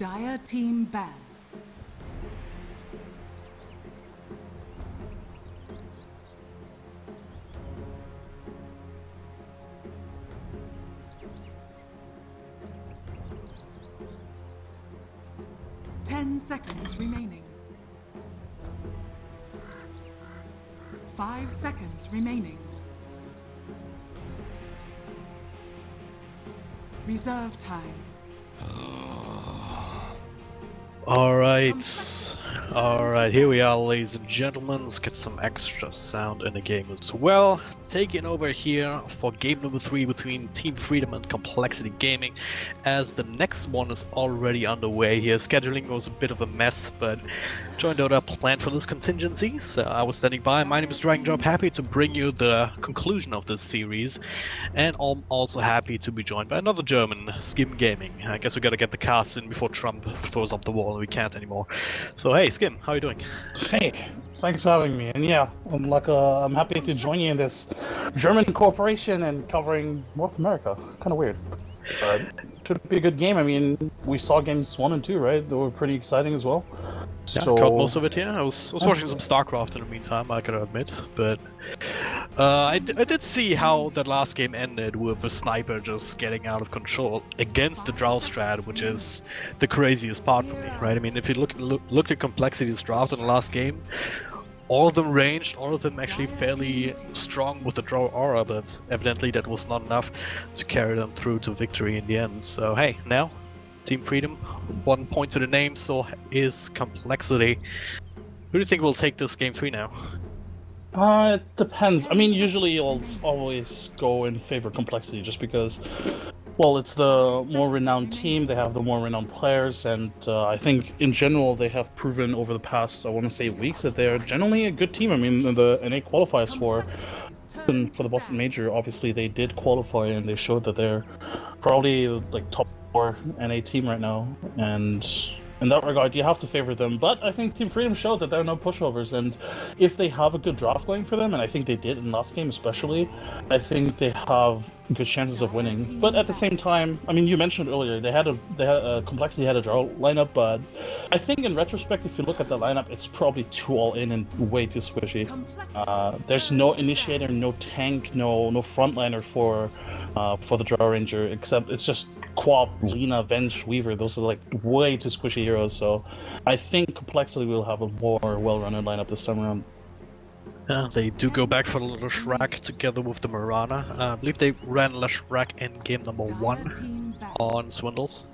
Dire team ban. Ten seconds remaining. 5 seconds remaining. Reserve time. Alright, here we are, ladies and gentlemen. Let's get some extra sound in the game as well. Taking over here for game number 3 between Team Freedom and Complexity Gaming, as the next one is already underway here. Scheduling was a bit of a mess, but Join Dota planned for this contingency, so I was standing by. My name is Dragon Job, happy to bring you the conclusion of this series, and I'm also happy to be joined by another German, Skim Gaming. I guess we gotta get the cast in before Trump throws up the wall and we can't anymore. So hey, Skim, how are you doing? Hey, thanks for having me. And yeah, I'm happy to join you in this German corporation and covering North America. Kind of weird, but should be a good game. I mean, we saw games 1 and 2, right? They were pretty exciting as well. Yeah, So caught most of it here. I was watching some StarCraft in the meantime, I gotta admit, but I did see how that last game ended with a sniper just getting out of control against the Drow strat, which is the craziest part for me, right? I mean, if you look at Complexity's draft in the last game, all of them ranged, all of them actually fairly strong with the Drow aura, but evidently that was not enough to carry them through to victory in the end. So hey, now Team Freedom, 1 point to the name, so is Complexity. Who do you think will take this game 3 now? It depends. I mean, usually I'll always go in favor of Complexity just because, well, it's the more renowned team, they have the more renowned players, and I think in general they have proven over the past, I want to say, weeks that they're generally a good team. I mean, the NA qualifiers for the Boston Major, obviously they did qualify and they showed that they're probably like top 4 NA team right now, and in that regard you have to favor them. But I think Team Freedom showed that they're no pushovers, and if they have a good draft going for them, and I think they did in last game especially, I think they have good chances of winning. But at the same time, I mean, you mentioned earlier they had a Complexity had a draw lineup, but I think in retrospect, if you look at the lineup, it's probably too all in and way too squishy. There's no initiator, no tank, no frontliner for the Draw Ranger, except it's just Quap, Lina, Venge, Weaver. Those are like way too squishy heroes, so I think Complexity will have a more well-run lineup this time around. They do go back for the Leshrac together with the Marana. I believe they ran Leshrac in game number 1 on Swindles.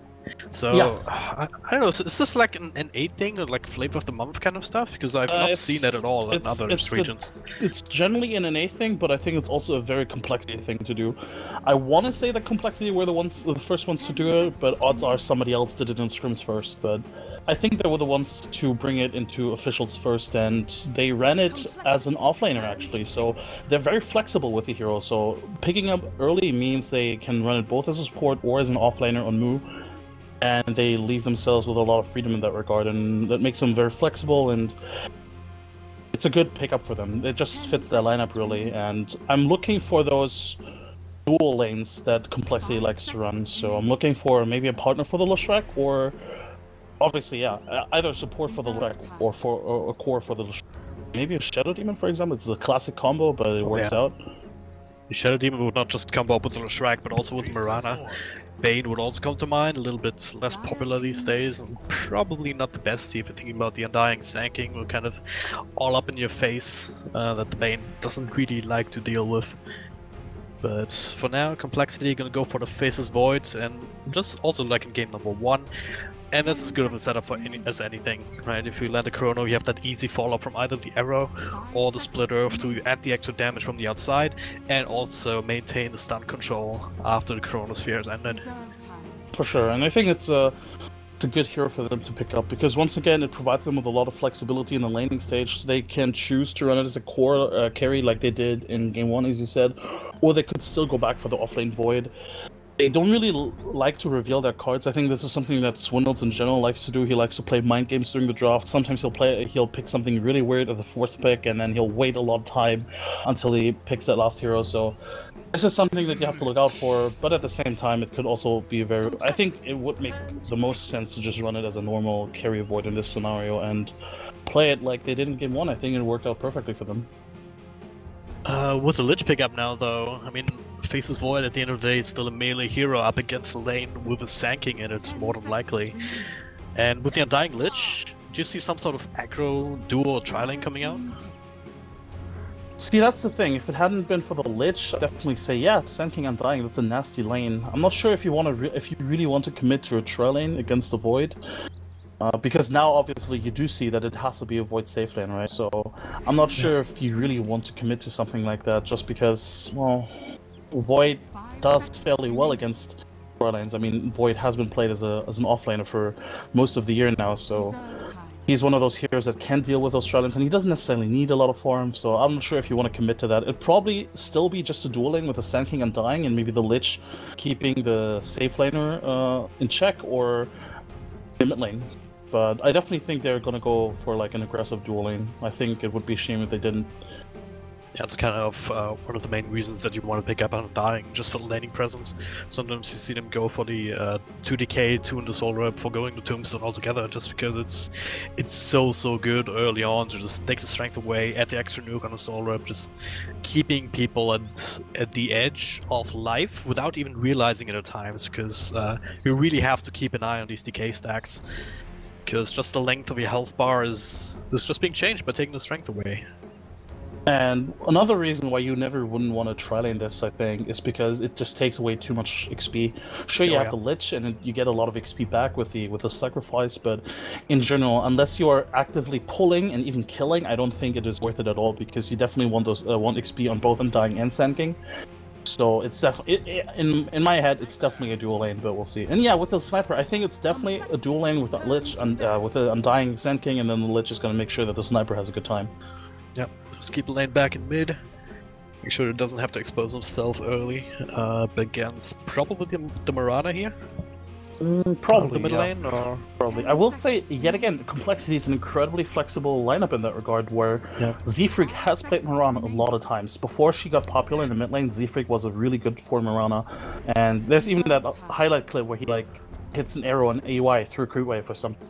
So, yeah. I don't know, is this like an NA thing or like flavor of the month kind of stuff? Because I've not seen that at all in other regions. It's generally an NA thing, but I think it's also a very Complexity thing to do. I want to say that Complexity were the first ones to do it, but odds are somebody else did it in scrims first. But I think they were the ones to bring it into officials first, and they ran it as an offlaner actually, so they're very flexible with the hero. So picking up early means they can run it both as a support or as an offlaner on Mu, and they leave themselves with a lot of freedom in that regard, and that makes them very flexible, and it's a good pickup for them. It just fits their lineup really, and I'm looking for those dual lanes that Complexity likes to run. So I'm looking for maybe a partner for the Leshrac, or obviously, yeah, either support for the Leshrac or for a core for the Leshrac. Maybe a Shadow Demon, for example. It's a classic combo, but it works out. The Shadow Demon would not just combo up with the Leshrac, but also with the Marana. Bane would also come to mind, a little bit less popular these days, and probably not the best if you're thinking about the Undying Sanking, we're kind of all up in your face, that the Bane doesn't really like to deal with. But for now, Complexity gonna go for the Faceless Void, and just also like in game number 1, and that's as good of a setup for as anything, right? If you land a Chrono, you have that easy follow-up from either the Arrow or the Split Earth to add the extra damage from the outside, and also maintain the stun control after the Chronosphere has ended. For sure, and I think it's a good hero for them to pick up, because once again it provides them with a lot of flexibility in the laning stage. They can choose to run it as a core carry like they did in game 1, as you said, or they could still go back for the offlane Void. they don't really like to reveal their cards. I think this is something that Swindles in general likes to do. He likes to play mind games during the draft. Sometimes he'll pick something really weird at the 4th pick, and then he'll wait a lot of time until he picks that last hero. So this is something that you have to look out for. But at the same time, it could also be very. I think it would make the most sense to just run it as a normal carry Void in this scenario and play it like they did in Game 1. I think it worked out perfectly for them. With the Lich pickup now, though, I mean, Faces Void at the end of the day is still a melee hero up against the lane with a Sanking in it, more than likely. And with the Undying Lich, do you see some sort of aggro, duo, or tri-lane coming out? See, that's the thing. If it hadn't been for the Lich, I'd definitely say, yeah, Sanking Undying, that's a nasty lane. I'm not sure if you if you really want to commit to a tri-lane against the Void. Because now, obviously, you do see that it has to be a Void safe lane, right? So, I'm not sure if you really want to commit to something like that, just because, well, Void does fairly well against pro lanes. I mean, Void has been played as an offlaner for most of the year now, so he's one of those heroes that can deal with those tri lanes, and he doesn't necessarily need a lot of farm, so I'm not sure if you want to commit to that. It'd probably still be just a dual lane with a Sanking Undying, and maybe the Lich keeping the safe laner in check, or the mid lane. But I definitely think they're gonna go for like an aggressive dual lane. I think it would be a shame if they didn't. Yeah, it's kind of one of the main reasons that you want to pick up Undying, just for the laning presence. Sometimes you see them go for the 2 decay, 2 in the soul rep, forgoing the tombstone altogether, just because it's so good early on to just take the strength away, add the extra nuke on the soul rep, just keeping people at the edge of life without even realizing it at times, because you really have to keep an eye on these decay stacks. Because just the length of your health bar is just being changed by taking the strength away. And another reason why you never wouldn't want to tri-lane this, I think, is because it just takes away too much XP. Sure, you have the Lich, and you get a lot of XP back with the sacrifice, but in general, unless you are actively pulling and even killing, I don't think it is worth it at all, because you definitely want those want XP on both Undying and Sanking. So it's definitely, in my head, it's definitely a dual lane, but we'll see. And yeah, with the Sniper, I think it's definitely a dual lane with the Lich, and with the Undying Sanking, and then the Lich is going to make sure that the Sniper has a good time. Yep, just keep the lane back in mid. Make sure it doesn't have to expose himself early against probably the Mirana here. Probably the mid lane, or probably. I will say, yet again, Complexity is an incredibly flexible lineup in that regard, where Z-Freak has played Mirana a lot of times. Before she got popular in the mid lane, Z-Freak was a really good for Mirana, and there's even that highlight clip where he like hits an arrow on AUI through a creep wave or something.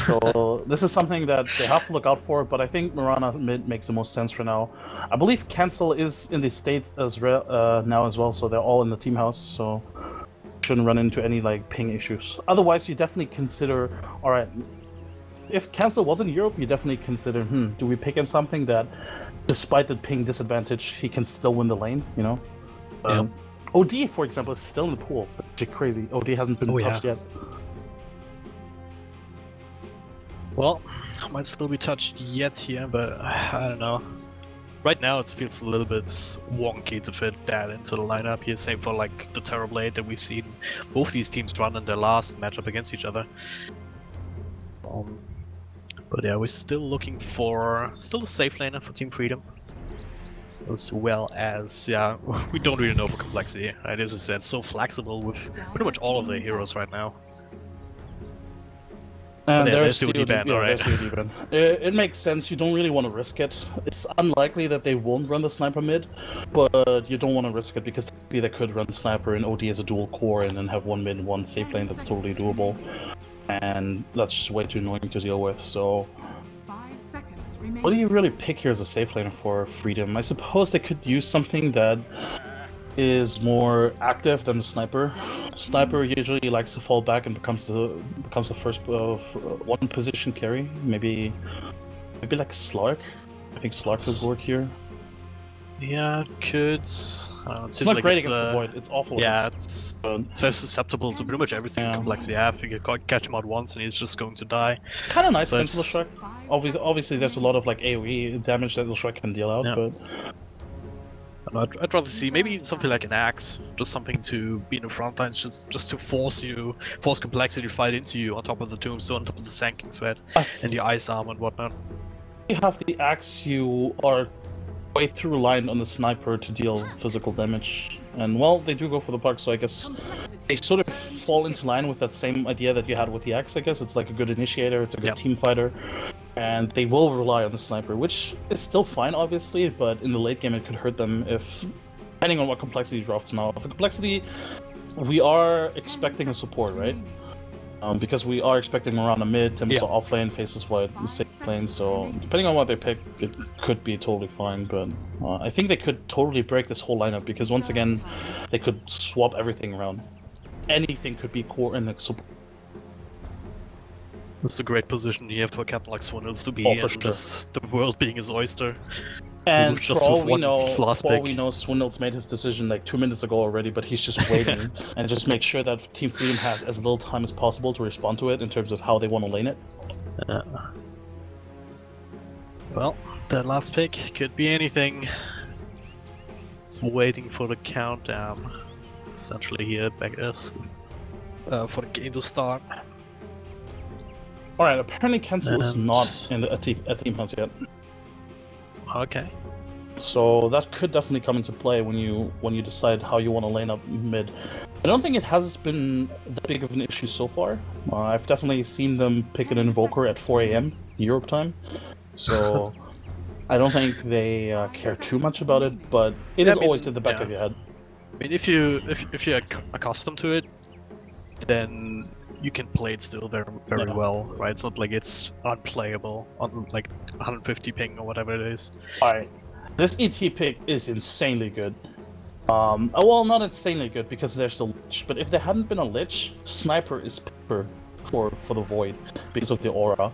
So this is something that they have to look out for, but I think Mirana mid makes the most sense for now. I believe Cancel is in the States as now as well, so they're all in the team house, so shouldn't run into any like ping issues. Otherwise, you definitely consider, alright, if Cancel was in Europe, you definitely consider, do we pick him something that, despite the ping disadvantage, he can still win the lane, you know? OD, for example, is still in the pool. Which is crazy. OD hasn't been touched yet. Well, might still be touched yet here, but I don't know. Right now it feels a little bit wonky to fit that into the lineup here, same for like the Terrorblade that we've seen both these teams run in their last matchup against each other. But yeah, we're still looking for a safe laner for Team Freedom. As well as, yeah, we don't really know for Complexity, right? As I said, so flexible with pretty much all of their heroes right now. And there's COD ban, alright. It makes sense, you don't really want to risk it. It's unlikely that they won't run the Sniper mid, but you don't want to risk it because maybe they could run Sniper and OD as a dual core and then have one mid and one safe lane that's totally doable. And that's just way too annoying to deal with, so... 5 seconds remaining. What do you really pick here as a safe laner for Freedom? I suppose they could use something that is more active than the Sniper. Sniper usually likes to fall back and becomes the first one position carry. Maybe like Slark. I think Slark would work here. Yeah, it could. It's not great against the Void. It's awful. Yeah, it's very susceptible to pretty much everything in Complexity. Yeah, if you catch him out once and he's just going to die. Kind of nice against Slark. Obviously, there's a lot of like AoE damage that Slark can deal out, but. I'd rather see maybe something like an axe, just something to be in the front lines, just to force Complexity to fight into you on top of the tombstone, on top of the Sanking threat, and the ice arm and whatnot. You have the axe, you are way too reliant on the Sniper to deal physical damage. And well, they do go for the puck, so I guess they sort of fall into line with that same idea that you had with the Axe, I guess. It's like a good initiator, it's a good team fighter, and they will rely on the sniper, which is still fine, obviously, but in the late game it could hurt them if, depending on what complexity drafts now. The complexity, we are expecting a support, right? Because we are expecting around a mid, Tim's off lane, faces void, the safe lane, so depending on what they pick, it could be totally fine, but I think they could totally break this whole lineup, because once again, they could swap everything around. Anything could be core and support. It's a great position here for a captain like Swindles to be for in, sure. Just the world being his oyster. And just for all we know, Swindles made his decision like 2 minutes ago already, but he's just waiting and just make sure that Team Freedom has as little time as possible to respond to it in terms of how they want to lane it. Well, that last pick could be anything. Just waiting for the countdown. Essentially here, back us for the game to start. Alright, apparently Cancel is not in at Team House yet. Okay. So that could definitely come into play when you decide how you want to lane up mid. I don't think it has been that big of an issue so far. I've definitely seen them pick an Invoker at 4 AM Europe time, so I don't think they care too much about it. But it is always at the back of your head. I mean, if you're accustomed to it, then you can play it still very well, right? It's not like it's unplayable on like 150 ping or whatever it is. Alright, this ET pick is insanely good. Well, not insanely good because there's a Lich, but if there hadn't been a Lich, Sniper is pepper for the Void because of the aura.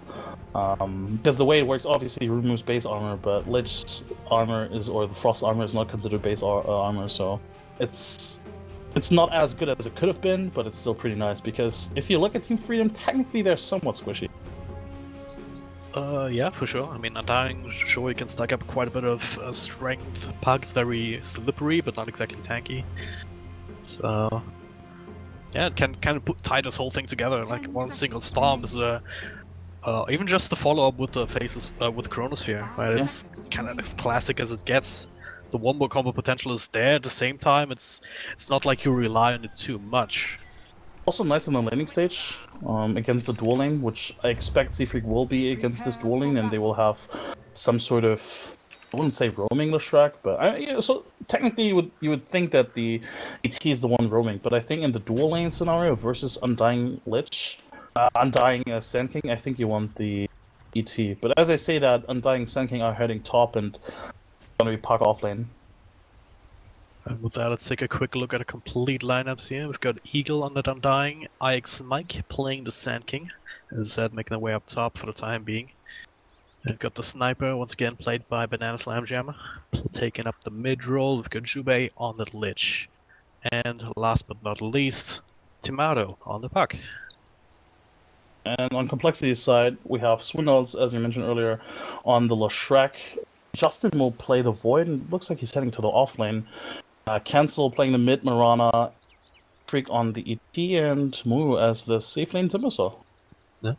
Because the way it works, obviously it removes base armor, but Lich armor or the Frost armor is not considered base armor, so it's not as good as it could have been, but it's still pretty nice, because if you look at Team Freedom, technically they're somewhat squishy. Yeah, for sure. I mean, Undying, sure, you can stack up quite a bit of strength. Pug's very slippery, but not exactly tanky. So, yeah, it can kind of tie this whole thing together. Like one single storm is even just the follow-up with the faces with Chronosphere, right? Yeah. It's kind of as classic as it gets. The wombo combo potential is there. At the same time, it's not like you rely on it too much. Also nice in the laning stage against the dual lane, which I expect Seafreak will be against this dual lane, and they will have some sort of, I wouldn't say roaming Leshrac, but so technically you would think that the ET is the one roaming, but I think in the dual lane scenario versus Undying Lich, Undying Sand King, I think you want the ET. But as I say that, Undying Sand King are heading top and gonna be Puck off lane. And with that, let's take a quick look at a complete lineups here. We've got Eagle on that Undying, IX Mike playing the Sand King, as I said, making their way up top for the time being. We've got the Sniper, once again played by Banana Slam Jammer, taking up the mid role. We've got Jubei on the Lich. And last but not least, Timado on the Puck. And on complexity side, we have Swindles, as you mentioned earlier, on the Leshrac. Justin will play the Void, and it looks like he's heading to the off lane. Cancel playing the mid Marana, Freak on the ET, and Moo as the safe lane Timbersaw. Yeah.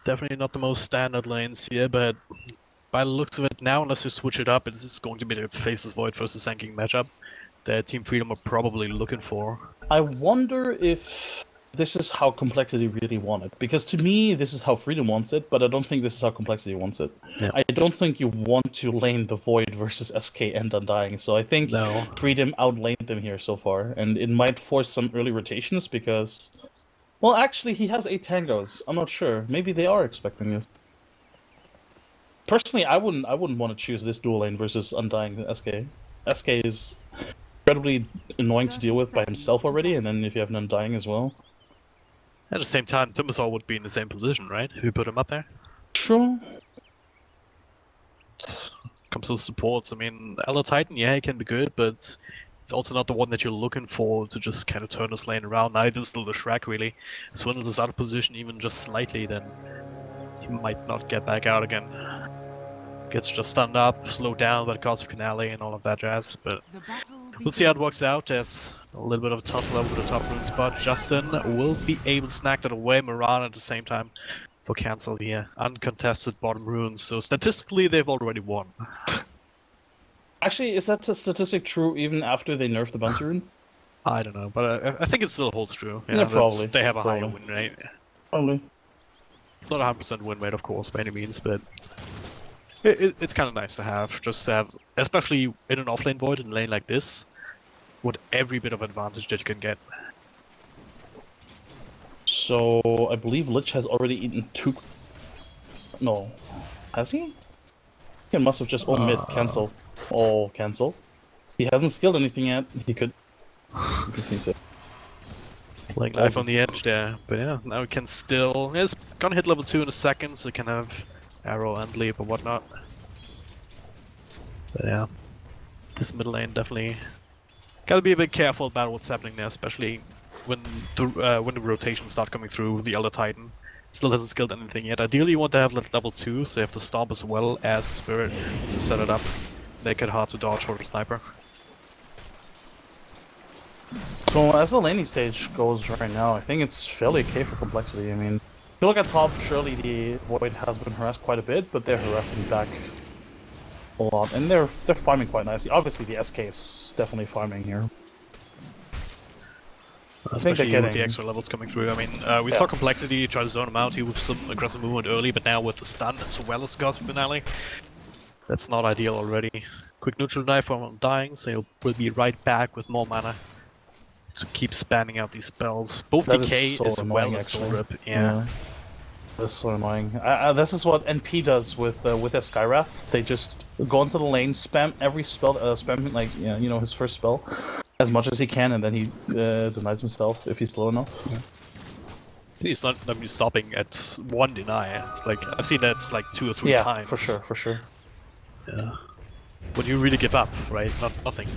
Definitely not the most standard lanes here, but by the looks of it now, unless you switch it up, it's going to be the Faces Void versus Sand King matchup that Team Freedom are probably looking for. I wonder if this is how Complexity really want it, because to me this is how Freedom wants it, but I don't think this is how Complexity wants it. Yeah. I don't think you want to lane the Void versus SK and Undying, so I think Freedom outlaned them here so far, and it might force some early rotations because, well, actually he has 8 tangos. I'm not sure. Maybe they are expecting this. Personally, I wouldn't want to choose this dual lane versus Undying SK. SK is incredibly annoying to deal with by himself already, and then if you have an Undying as well. At the same time, Timbersaw would be in the same position, right? If you put him up there. True. Comes to supports, I mean, Ella Titan, yeah, he can be good, but it's also not the one that you're looking for to just kind of turn this lane around. Neither is the Leshrac, really. Swindles is out of position even just slightly, then he might not get back out again. Gets just stunned up, slowed down by the cost of Canale and all of that jazz, but we'll see how it works out. There's a little bit of a tussle over the top rune spot. Justin will be able to snag that away. Marana at the same time for cancel here. Uncontested bottom runes, so statistically they've already won. Actually, is that statistic true even after they nerfed the bounty rune? I don't know, but I think it still holds true. Yeah, probably. They have a higher Probably. win rate. Probably. Not 100% win rate, of course, by any means, but it's kind of nice to have. Just to have, especially in an offlane void in a lane like this, with every bit of advantage that you can get. So, I believe Lich has already eaten 2... No. Has he? He must have just... Oh, mid. Cancel. Oh, cancel. He hasn't skilled anything yet. He could... Like life on the edge there, but yeah, now we can still... Yeah, it's gonna hit level 2 in a second, so we can have arrow and leap or whatnot. But yeah, this middle lane definitely... Gotta be a bit careful about what's happening there, especially when the rotations start coming through. The Elder Titan still hasn't skilled anything yet. Ideally you want to have level 2, so you have the Stomp as well as the Spirit to set it up. Make it hard to dodge for the Sniper. So as the laning stage goes right now, I think it's fairly okay for complexity. I mean, if you look at top, surely the Void has been harassed quite a bit, but they're harassing back a lot, and they're farming quite nicely. Obviously, the SK is definitely farming here. Especially with the extra levels coming through. I mean, we saw complexity try to zone him out here with some aggressive movement early, but now with the stun as well as God's finale, that's not ideal already. Quick neutral knife from dying, so he'll be right back with more mana. So keep spamming out these spells. Both that decay so as annoying, well as soul actually. rip. Yeah. That's so annoying. This is what NP does with their Skywrath. They just go into the lane, spam every spell, spam like you know his first spell as much as he can, and then he denies himself if he's slow enough. Yeah. He's not stopping at one deny. It's like I've seen that like 2 or 3 times. For sure. Yeah. When you really give up, right? Nothing.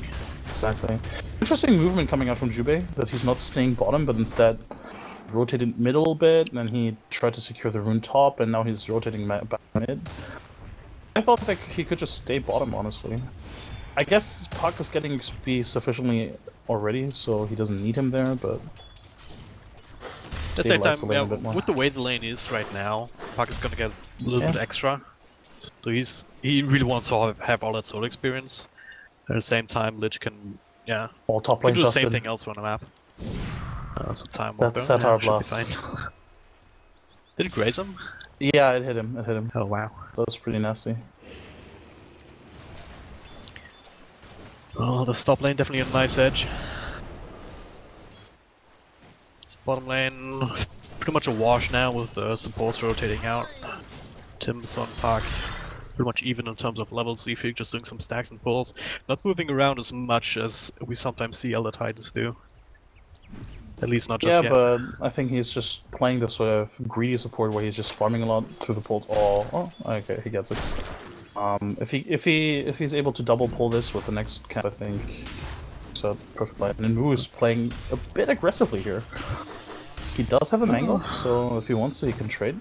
Exactly. Interesting movement coming out from Jubei, that he's not staying bottom, but instead rotated mid a little bit, and then he tried to secure the rune top, and now he's rotating back mid. I thought that he could just stay bottom, honestly. I guess Puck is getting XP sufficiently already, so he doesn't need him there, but... At the same time, yeah, with the way the lane is right now, Puck is gonna get a little bit extra. So he really wants to have all that solo experience. At the same time, Lich can, all top lane do the same thing elsewhere on the map. So time that's Satar Blast. Blast. Did it graze him? Yeah, it hit him. Oh wow. That was pretty nasty. Oh, the top lane definitely a nice edge. This bottom lane pretty much a wash now with the supports rotating out. Tim's on Park. Pretty much even in terms of levels, Leafy just doing some stacks and pulls. Not moving around as much as we sometimes see Elder Titans do. At least not just yet. But I think he's just playing the sort of greedy support where he's just farming a lot through the pull. Oh, okay, he gets it. If he's able to double pull this with the next camp, I think so perfect line. And Wu is playing a bit aggressively here. He does have a mango, so if he wants to, he can trade.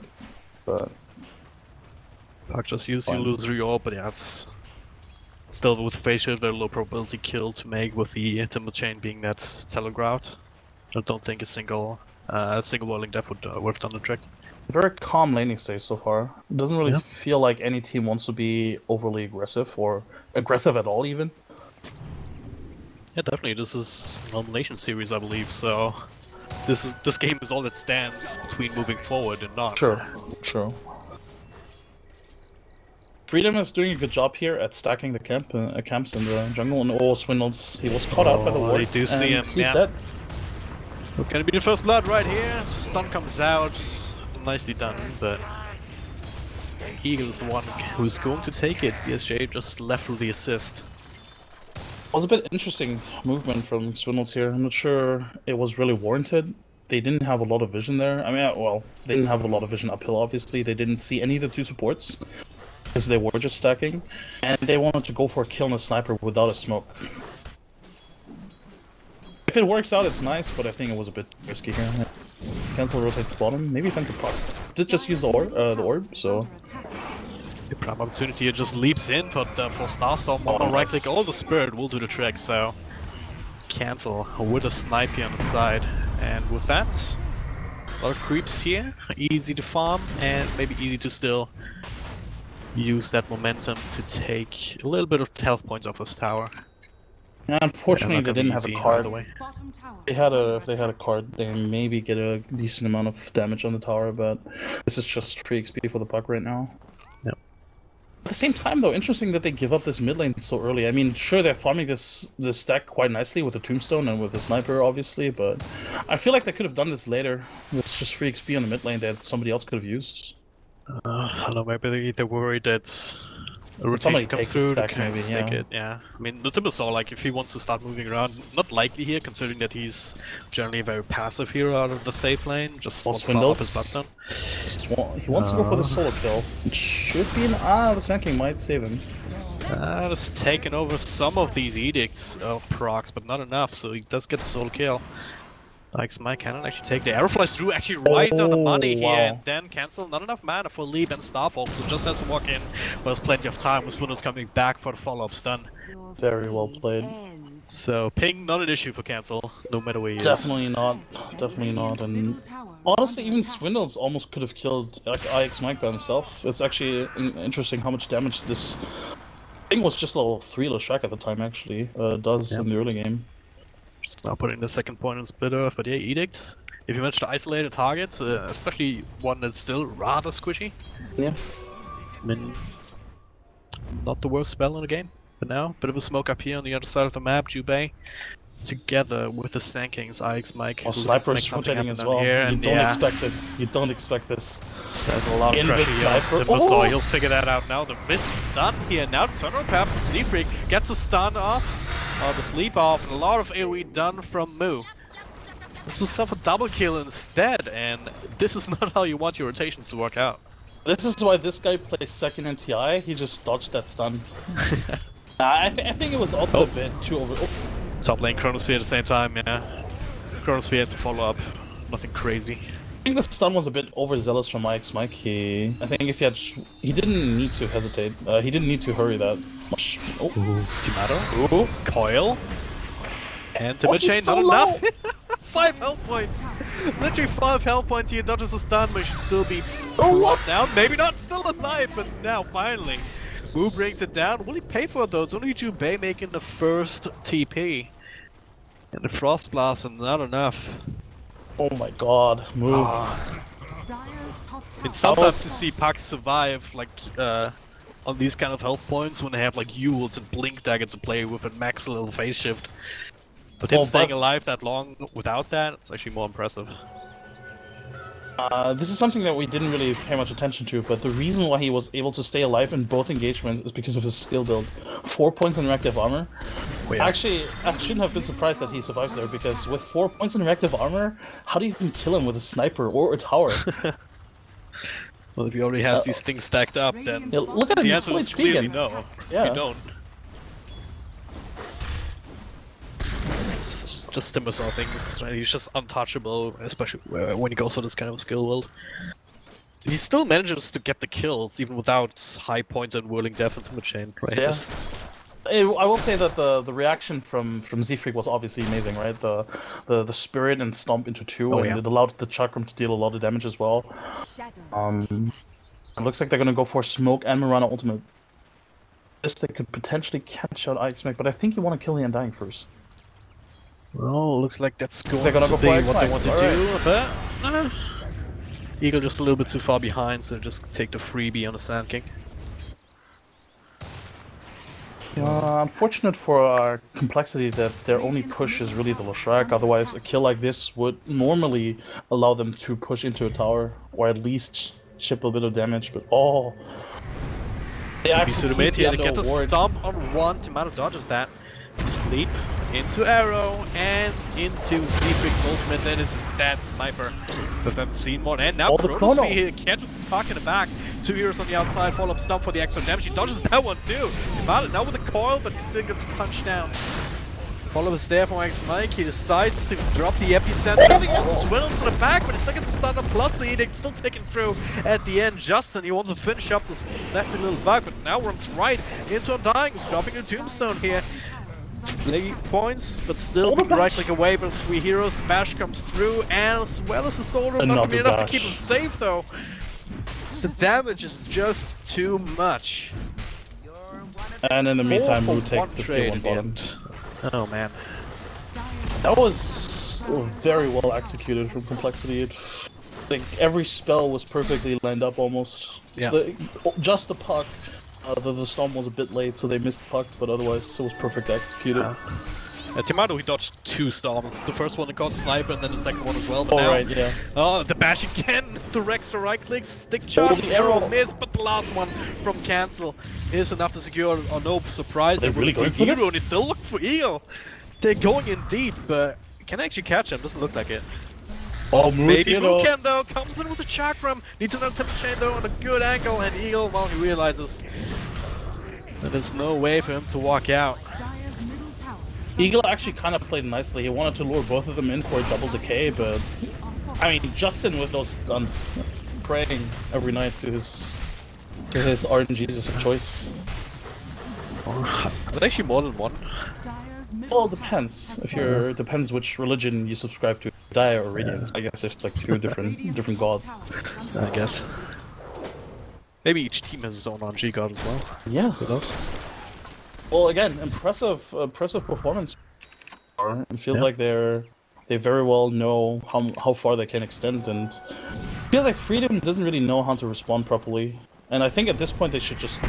But Puck just used the illusory orb, but yeah, it's still with face shield, very low probability kill to make with the Timber Chain being that telegraphed. I don't think a single whirling death would have done the trick. Very calm laning stage so far. It doesn't really feel like any team wants to be overly aggressive or aggressive at all, even. Yeah, definitely. This is an elimination series, I believe. So this game is all that stands between moving forward and not. Sure. Freedom is doing a good job here at stacking the camps in the jungle, and Swindles, he was caught out by the ward. They do see him. He's dead. It's gonna be the first blood right here. Stun comes out, nicely done, but Eagle is the one who's going to take it. BSJ just left with the assist. It was a bit interesting movement from Swindles here. I'm not sure it was really warranted. They didn't have a lot of vision there. I mean, well, they didn't have a lot of vision uphill, obviously. They didn't see any of the 2 supports, because they were just stacking, and they wanted to go for a kill on a sniper without a smoke. If it works out, it's nice, but I think it was a bit risky here. Cancel rotates bottom, maybe Fence Puck. Did just use the orb, so... The prime opportunity just leaps in for Starstorm. One right click, all the Spirit will do the trick, so... Cancel with a snipe here on the side. And with that, a lot of creeps here. Easy to farm, and maybe easy to still use that momentum to take a little bit of health points off this tower. Yeah, unfortunately, they didn't have a card. Bottom tower If they had a card, they maybe get a decent amount of damage on the tower, but this is just free XP for the puck right now. Yep. At the same time, though, interesting that they give up this mid lane so early. I mean, sure, they're farming this stack quite nicely with the tombstone and with the sniper, obviously, but I feel like they could have done this later. It's just free XP on the mid lane that somebody else could have used. I don't know, maybe they're worried that a rotation Somebody comes takes the through, they stack can maybe, stick yeah. it, yeah. I mean, the tip is all like, if he wants to start moving around, not likely here, considering that he's generally a very passive hero out of the safe lane, just wants to pop up his button. He wants to go for the solo kill. It should be the Sand King might save him. Just taking over some of these edicts of procs, but not enough, so he does get the solo kill. Likes Mike Cannon actually take the arrow flies through, actually right on the money here, and then cancel. Not enough mana for Leap and Starfall, so just has to walk in, but there's plenty of time with Swindle's coming back for the follow-up stun. Very well played. So ping not an issue for cancel, no matter where he is. Definitely not, and honestly, even Swindles almost could have killed like IX Mike by himself. It's actually interesting how much damage this thing was. Just level 3 Leshrac at the time actually does in the early game. Just now putting the second point on Splitter, but yeah, Edict. If you manage to isolate a target, especially one that's still rather squishy. Yeah. I mean, not the worst spell in the game, but now, bit of a smoke up here on the other side of the map, Jubei. Together with the Sand Kings, IX Mike. Oh, Sniper's rotating as well. Here, you don't expect this. You don't expect this. There's a lot of pressure here on so he'll figure that out now. The miss stun here. Now the turnaround perhaps from Z-Freak gets the stun off. The sleep off, and a lot of AoE done from Moo. Gives himself a double kill instead, and this is not how you want your rotations to work out. This is why this guy plays second in TI. He just dodged that stun. I think it was also a bit too over. Top lane Chronosphere at the same time, yeah. Chronosphere had to follow up. Nothing crazy. I think the stun was a bit overzealous from IX Mike. I think if he didn't need to hesitate. He didn't need to hurry that much. Oh, Timato. Ooh, coil. And Timber Chain, not enough. 5 health points. Literally 5 health points here. Dodges a stun, but he should still be down. Maybe not, still alive, but now finally. Moo brings it down. Will he pay for it though? It's only Jubei making the first TP. And the Frost Blast, and not enough. Oh my god, Moo. And sometimes you see pucks survive, like, on these kind of health points when they have, like, Yules and Blink Dagger to play with a max level phase shift. But him staying alive that long without that, it's actually more impressive. This is something that we didn't really pay much attention to, but the reason why he was able to stay alive in both engagements is because of his skill build. 4 points in reactive armor. Oh, yeah. Actually, I shouldn't have been surprised that he survives there, because with 4 points in reactive armor, how do you even kill him with a sniper or a tower? Well, if he already has these things stacked up, then look at him, the answer is clearly no. Yeah. You don't. It's just Timbersaw things, right? He's just untouchable, especially when he goes for this kind of skill build. He still manages to get the kills, even without high points and Whirling Death and Timber Chain, right? Yeah. I will say that the reaction from Z-Freak was obviously amazing, right? The spirit and stomp into 2, and it allowed the Chakram to deal a lot of damage as well. It looks like they're gonna go for Smoke and Mirana Ultimate. This they could potentially catch out IX Mike, but I think you want to kill the Undying first. Well, looks like that's going to be what they want to do, but Eagle just a little bit too far behind, so just take the freebie on the Sand King. Unfortunate for our complexity that their only push is really the Leshrac, otherwise a kill like this would normally allow them to push into a tower, or at least chip a bit of damage, but they actually get the stomp on one. Timato dodges that. Sleep into arrow and into Z-Freak's ultimate. That is that sniper that I've seen more. And now Chronosphere here catches the puck in the back. 2 heroes on the outside, follow up stump for the extra damage. He dodges that one too. Timato now with a coil, but still gets punched down. Follow is there from IX Mike. He decides to drop the epicenter. Moving into Swindles to the back, but he's still gets the stun up, plus the edict still taken through at the end. Justin, he wants to finish up this nasty little bug, but now runs right into Undying, who's dropping a tombstone here. 3 points, but still right click away, but 3 heroes. The bash comes through, and as well as the solar, not gonna be enough to keep him safe though. The damage is just too much. And in the meantime, Wu 4-for-1 takes the tier trade 1 in the bottom. end. Oh man. That was very well executed from Complexity. Like every spell was perfectly lined up almost. Yeah. Just the puck. The storm was a bit late, so they missed the puck, but otherwise it was perfectly executed. Timato, he dodged 2 storms. The first one he caught the sniper, and then the second one as well. But Oh, now, right, yeah. Oh, the bash again! Directs the right click, stick charge, the arrow. miss, but the last one from cancel is enough to secure. Oh no surprise! They're really going for this? And he's still looking for Eagle. They're going in deep, but can I actually catch him? Doesn't look like it. Oh, Maybe Mu can though, comes in with a chakram, needs another temper chain though on a good angle, and Eagle, well, he realizes that there's no way for him to walk out. Eagle actually kind of played nicely. He wanted to lure both of them in for a double decay, but I mean, Justin with those stunts, praying every night to his RNGs of choice. But actually more than one. Well, it depends. Depends which religion you subscribe to. Dire or Radiant. I guess there's like 2 different gods. I guess. Maybe each team has its own RNG god as well. Yeah. Who knows? Well, again, impressive performance. It feels like they very well know how far they can extend, and it feels like Freedom doesn't really know how to respond properly. And I think at this point they should just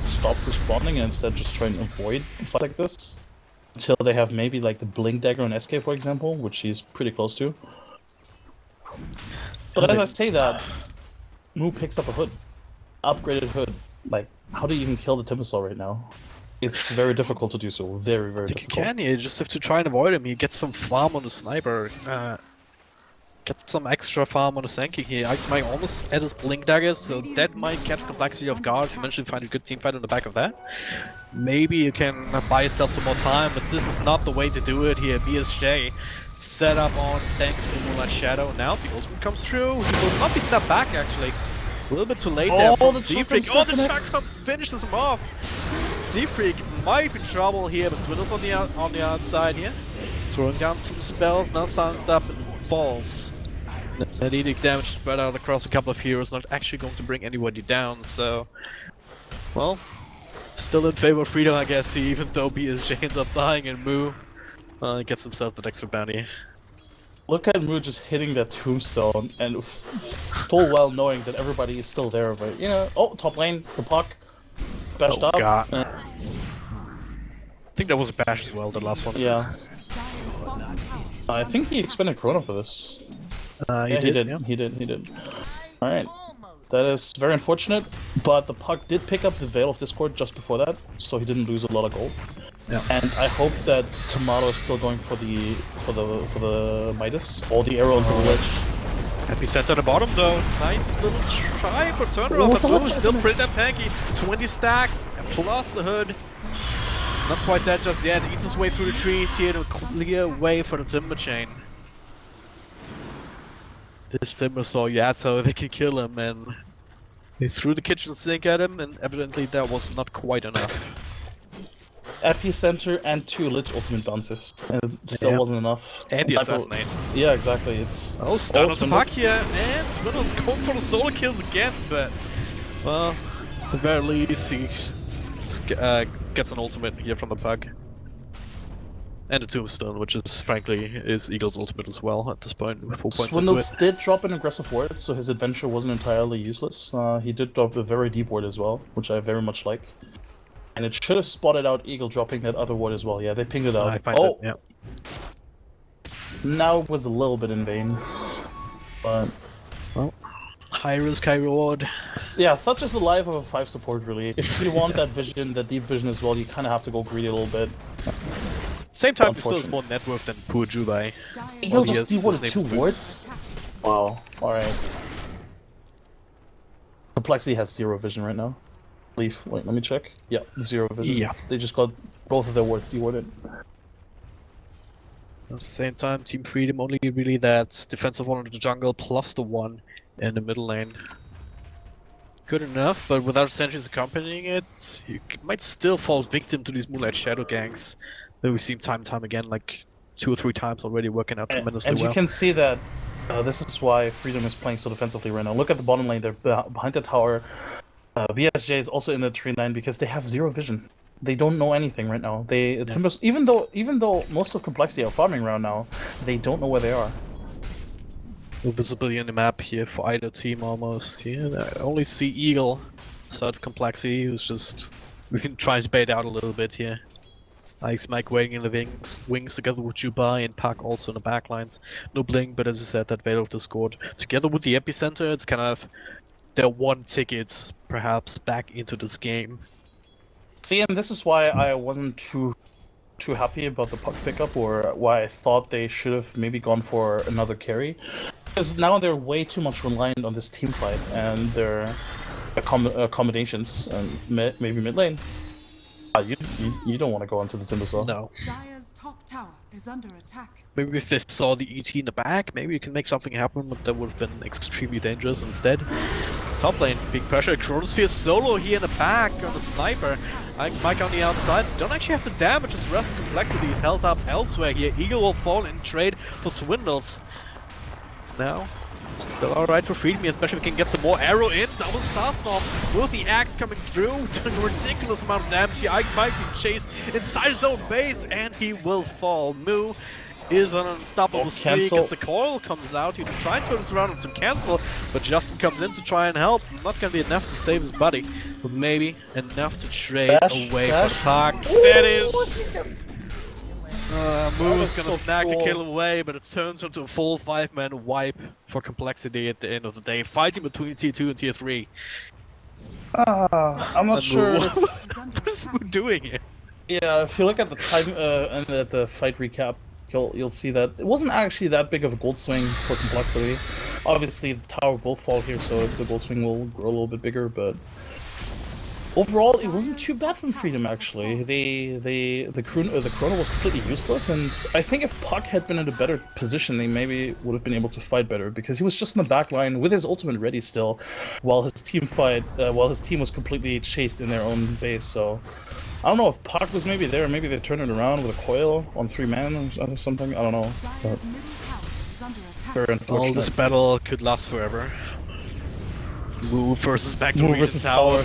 stop responding and instead just try and avoid a fight like this until they have maybe like the Blink Dagger on SK, for example, which he's pretty close to. But as I say that, Mu picks up a hood, upgraded hood. Like, how do you even kill the Timbersaw right now? It's very difficult to do so. Very, very difficult. You can. You just have to try and avoid him. He gets some farm on the sniper. Gets some extra farm on the Sankey here. Ice might almost add his Blink Dagger, so that might catch Complexity off guard if you manage to find a good team fight on the back of that. Maybe you can buy yourself some more time, but this is not the way to do it here. BSJ set up on thanks to Moonlight Shadow. Now the ultimate comes through. He will not be snapped back actually. A little bit too late there from Z-Freak. Oh, the Chakram finishes him off. Z-Freak might be in trouble here, but Swindle's on the outside here. Throwing down some spells, now silenced up and falls. That edict damage spread out across a couple of heroes, not actually going to bring anybody down, so... Well, still in favor of Freedom, I guess, even though BSJ ends up dying and Mu gets himself that extra bounty. Look at Mu just hitting that tombstone and full well knowing that everybody is still there, but you know, oh, top lane, the puck, bashed up. God. I think that was a bash as well, the last one. Yeah. I think he expended Chrono for this. He did. He did. Alright. That is very unfortunate, but the puck did pick up the Veil of Discord just before that, so he didn't lose a lot of gold. Yeah. And I hope that Tomato is still going for the Midas or the arrow into the ledge. Happy center at the bottom though. Nice little try for turnaround, but Blue is still pretty damn tanky. 20 stacks plus the hood. Not quite dead just yet. Eats his way through the trees here to clear way for the timber chain. This timber saw so they can kill him, and they threw the kitchen sink at him, and evidently that was not quite enough. Epicenter and 2 Lich ultimate bounces, and it still wasn't enough. And the assassinate. Yeah, exactly. It's stun on the puck here, and Swindle's going for the solo kills again, but well, at the very least he gets an ultimate here from the puck. And a tombstone, which is frankly is Eagle's ultimate as well at this point with 4 points. Swindles did drop an aggressive ward, so his adventure wasn't entirely useless. He did drop a very deep ward as well, which I very much like. And it should have spotted out Eagle dropping that other ward as well. Yeah, they pinged it out. Yeah. Now it was a little bit in vain, but well, high risk, high reward. Yeah, such is the life of a 5 support really. If you want that vision, that deep vision as well, you kind of have to go greedy a little bit. Same time, he still has more network than poor Jubai. Eagle just dewarded 2 wards? Wow, alright. Complexity has 0 vision right now. Wait, let me check. Yeah, 0 vision. Yeah. They just got both of their wards dewarded. At the same time, Team Freedom only really that defensive one in the jungle plus the one in the middle lane. Good enough, but without sentries accompanying it, you might still fall victim to these Moonlight Shadow ganks that we've seen time and time again, like 2 or 3 times already working out tremendously well. And you can see that This is why Freedom is playing so defensively right now. Look at the bottom lane; they're behind the tower. BSJ is also in the tree line because they have zero vision. They don't know anything right now. Timbers, even though most of Complexity are farming around now, they don't know where they are. No visibility on the map here for either team almost. Yeah, I only see Eagle, side of Complexity, who's just we can try to bait out a little bit here. Ike's Mike waiting in the wings together with Jubai and Pak also in the backlines. No blink, but as I said, that Veil of Discord together with the epicenter, it's kind of their one ticket perhaps back into this game. See, and this is why I wasn't too happy about the puck pickup, or why I thought they should have maybe gone for another carry. Because now they're way too much reliant on this team fight and their accommodations and maybe mid lane. You don't want to go into the Timbersaw. No. Dire's top tower is under attack. Maybe if they saw the ET in the back, maybe you can make something happen, but that would have been extremely dangerous instead. Top lane, big pressure. Chronosphere solo here in the back on the sniper. Ike's Mike on the outside. Don't actually have the damage, as the rest of Complexity is held up elsewhere here. Eagle will fall in trade for Swindles. Now, still alright for Freedom, especially if we can get some more arrow in. Double Starstorm with the axe coming through, doing a ridiculous amount of damage here. Ike Mike being chased inside his own base, and he will fall. Moo is an unstoppable streak as the coil comes out. He try and turn this around into cancel, but Justin comes in to try and help. Not gonna be enough to save his buddy, but maybe enough to trade away for the park. That is. Moo is gonna snag the kill away, but it turns into a full 5-man wipe for Complexity at the end of the day. Fighting between Tier 2 and Tier 3. I'm not sure. What is Moo doing here? Yeah, if you look at the time and at the fight recap, you'll see that it wasn't actually that big of a gold swing for Complexity. Obviously, the tower will fall here, so the gold swing will grow a little bit bigger, but overall, it wasn't too bad from Freedom, actually. The Chrono was completely useless, and I think if Puck had been in a better position, they maybe would have been able to fight better, because he was just in the back line with his ultimate ready still, while his team was completely chased in their own base, so I don't know if Puck was maybe there, maybe they turned it around with a coil on 3-man or something, I don't know. But very unfortunate. All this battle could last forever. Moo versus back to Regent's Tower.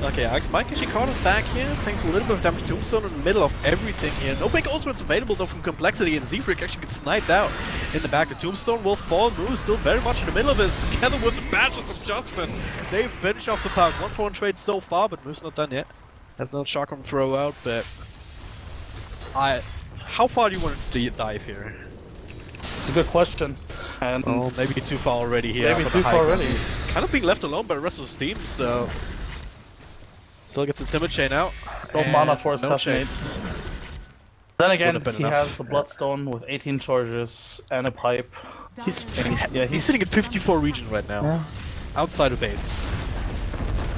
Okay, Ike's Mike actually caught us back here. Takes a little bit of damage. Tombstone in the middle of everything here. No big ultimates available though from Complexity, and Zefric actually gets sniped out. In the back, the Tombstone will fall. Moo is still very much in the middle of this, together with the badges of Justin. They finish off the park. 1-for-1 trade so far, but Moo's not done yet. Has no shotgun throw out, but how far do you want to dive here? It's a good question. And maybe too far already here. Maybe too far already. He's kind of being left alone by the rest of his team, so still gets the Timber Chain out. No mana for his teammates. Then again, he has a Bloodstone with 18 charges and a pipe. He's sitting at 54 region right now, outside of base.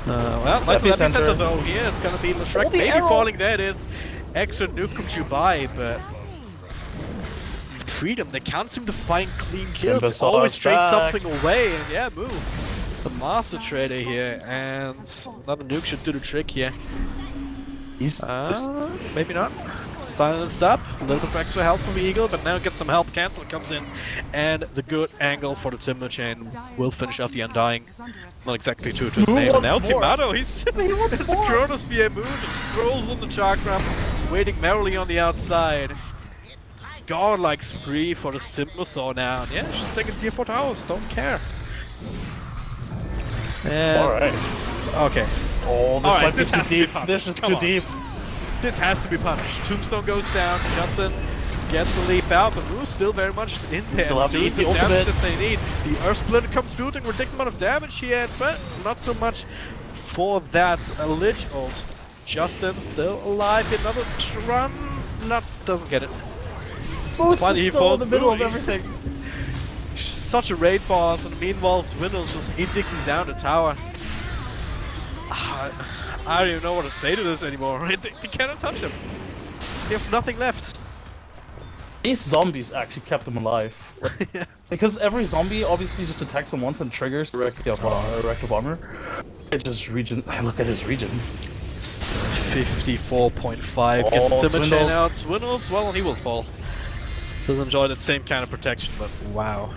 Well, nice epicenter though here. It's gonna be Leshrek maybe falling. There it is. Extra nuke from Jubai, but Freedom, they can't seem to find clean kills. They always trade something away, and yeah, Moo, the master trader here, and another nuke should do the trick here. Maybe not. Silenced up, a little bit of extra help from the Eagle, but now gets some help. Cancel comes in, and the good angle for the Timber Chain will finish off the Undying. Not exactly true to his name. And now Timado, he's the Chronosphere. Moo just strolls on the chakra, waiting merrily on the outside. Godlike spree for this Timbersaw now. Yeah, just taking Tier 4 towers, don't care. Alright. Okay. Oh, this might be too deep. This is too deep. This has to be punished. Tombstone goes down, Justin gets the leap out, but Moo's still very much in there. Still have to eat the damage that they need. The Earth Splitter comes through, doing a ridiculous amount of damage here, but not so much for that Lich ult. Justin still alive, another run, doesn't get it. Finally, he falls in the middle of everything. Such a raid boss, and meanwhile Swindle's just digging down the tower. I don't even know what to say to this anymore. They cannot touch him. They have nothing left. These zombies actually kept him alive. Yeah. Because every zombie obviously just attacks him once and triggers the reactive armor. It just look at his regen. 54.5 gets the Timber Chain out. Swindles, well, he will fall. Doesn't enjoy that same kind of protection, but wow.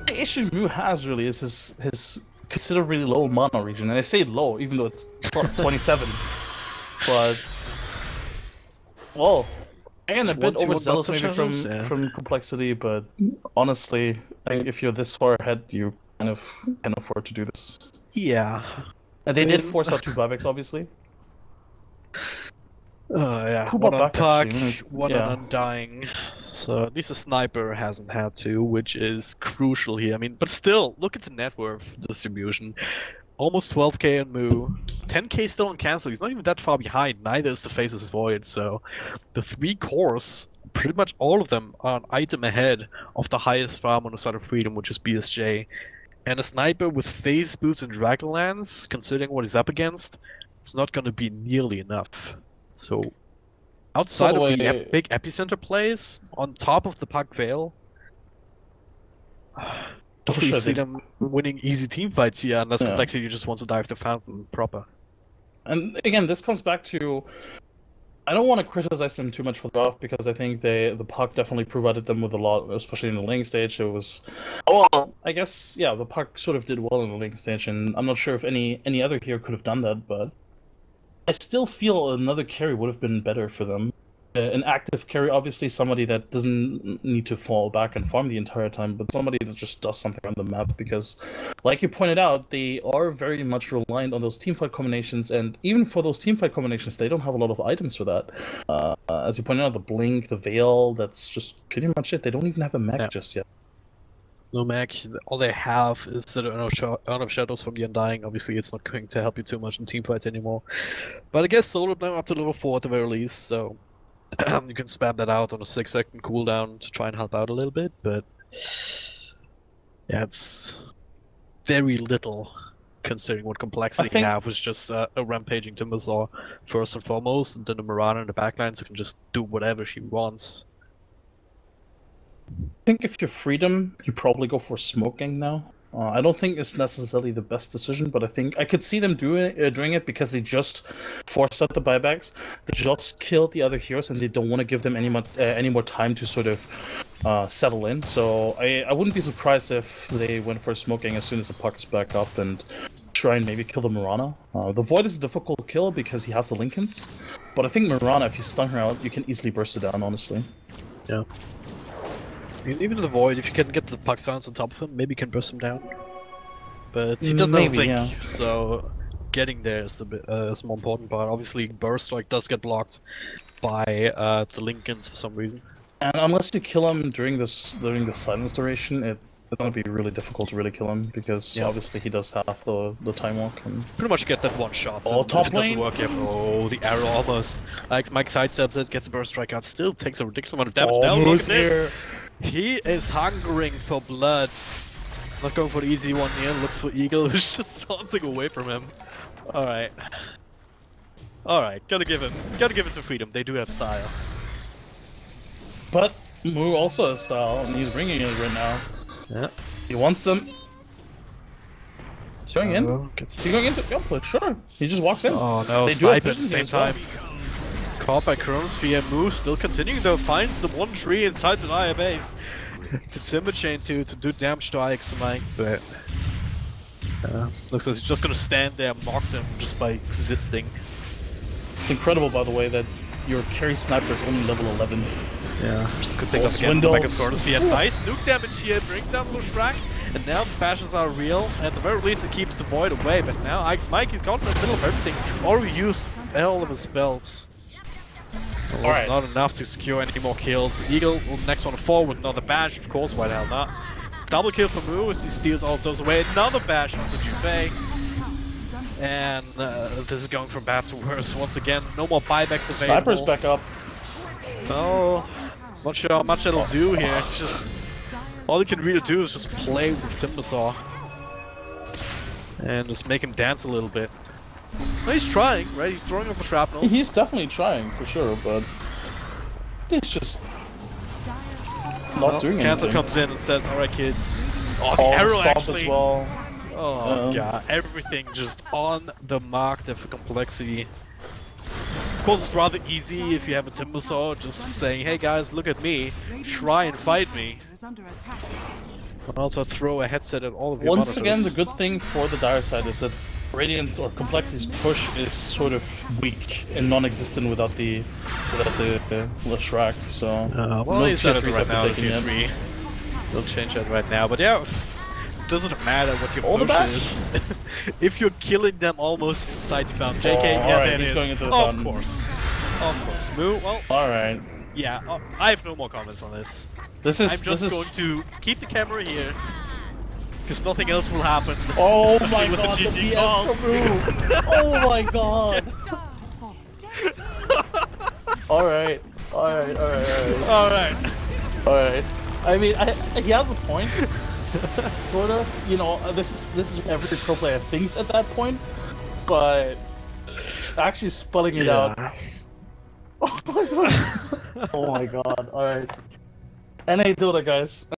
The issue Mu has really is his considerably low mana region, and I say low even though it's 27. But well, again, a bit overzealous maybe from complexity, but honestly, I think if you're this far ahead, you kind of can afford to do this. Yeah. And they did force out 2 buybacks, obviously. Yeah, Who one bought on back, Puck, actually? one Yeah. on Undying. So at least a sniper hasn't had to, which is crucial here. I mean, but still, look at the net worth distribution. Almost 12k on Mu, 10k still on Cancel. He's not even that far behind. Neither is the Faceless Void. So the 3 cores, pretty much all of them are an item ahead of the highest farm on the side of Freedom, which is BSJ. And a sniper with Phase Boots and Dragonlance, considering what he's up against, it's not going to be nearly enough. So outside of the big epicenter plays, on top of the Puck Veil, don't really see them winning easy team fights here unless Complexity just wants to dive the fountain proper. And again, this comes back to, I don't want to criticize them too much for the off because I think the Puck definitely provided them with a lot, especially in the lane stage. It was, well, I guess, yeah, the Puck sort of did well in the lane stage, and I'm not sure if any other hero could have done that, but I still feel another carry would have been better for them. An active carry, obviously, somebody that doesn't need to fall back and farm the entire time, but somebody that just does something on the map, because, like you pointed out, they are very much reliant on those teamfight combinations, and even for those teamfight combinations, they don't have a lot of items for that. As you pointed out, the Blink, the Veil, that's just pretty much it. They don't even have a mech just yet. No mech, all they have is the Urn of Shadows from the Undying. Obviously, it's not going to help you too much in teamfights anymore. But I guess Solar Blame up to level 4 at the very least, so you can spam that out on a 6-second cooldown to try and help out a little bit, but yeah, it's very little considering what complexity you have, was just a rampaging Timbersaw first and foremost, and then the Mirana in the backlines who can just do whatever she wants. I think if you're Freedom, you probably go for smoking now. I don't think it's necessarily the best decision, but I think I could see them doing it because they just forced out the buybacks. They just killed the other heroes, and they don't want to give them any more time to sort of settle in. So I wouldn't be surprised if they went for smoking as soon as the Puck is back up and try and maybe kill the Mirana. The Void is a difficult kill because he has the Lincolns, but I think Mirana, if you stun her out, you can easily burst it down, honestly. Yeah. Even the Void, if you can get the Puck silence on top of him, maybe you can burst him down. But he doesn't have a blink, so getting there is the more important part. Obviously, Burst Strike does get blocked by the Lincolns for some reason. And unless you kill him during the silence duration, it's gonna be really difficult to really kill him because obviously he does have the time walk. And pretty much get that one shot. Oh, top lane! Doesn't work, oh, the arrow almost. Like Mike sidesteps it, gets a Burst Strike out, still takes a ridiculous amount of damage. Now look at this! He is hungering for blood. Not going for the easy one here, looks for Eagle, who's just taunting away from him. Alright. Alright, gotta give it to Freedom, they do have style. But Mu also has style, and he's bringing it right now. Yeah. He wants them. He's going in? Is he going into Gunpla? Sure. He just walks in. Oh no, snipe at the same time. Caught by Chronosphere, Mu still continuing though, finds the one tree inside the Naya base to Timber Chain to do damage to IX, but looks like he's just gonna stand there and mark them just by existing. It's incredible, by the way, that your carry sniper is only level 11. Yeah, just could pick up again the back of Chronosphere. Nice nuke damage here, bring down Lushrak, and now the bashes are real. At the very least, it keeps the Void away, but now IX Mike, he's got in the middle of everything, already used all of his spells. It was not enough to secure any more kills. Eagle will next one forward, another bash, of course, why the hell not? Double kill for Mu as he steals all of those away. Another bash into Jufei. And this is going from bad to worse once again. No more buybacks available. Sniper's back up. No, not sure how much that'll do here. It's just all he can really do is just play with Timbersaw and just make him dance a little bit. No, he's trying, right? He's throwing off the shrapnels. He's definitely trying, for sure, but he's just not doing anything. Cancel comes in and says, "Alright, kids." Oh, the arrow actually. As well. Oh god, everything just on the mark there for complexity. course, it's rather easy if you have a Timber Saw, just saying, hey guys, look at me, try and fight me. Is under attack. But also throw a headset at all of your Once again, the monitors. good thing for the dire side is that Radiant's or Complexity's push is sort of weak and non-existent without the Shrek. So Well, no he's done it tier 3s right have now, been taken tier yet. 3. They'll change that right now, but yeah, it doesn't matter what your All the push back? is. If you're killing them almost inside the fountain. JK, yeah, alright, there it he's is. going into the Of fountain. course. Of course. Moo, well, Alright. yeah, I have no more comments on this. This I'm is just going to keep the camera here, because nothing else will happen. Oh my especially with god, the GG BS call. from Moo! Oh my god! Star has fallen. Alright. Alright. I mean, he has a point. Sort of. You know, this is every pro player thinks at that point, but actually spelling it out. Oh my god. Oh my god. Alright. NA Dota, guys.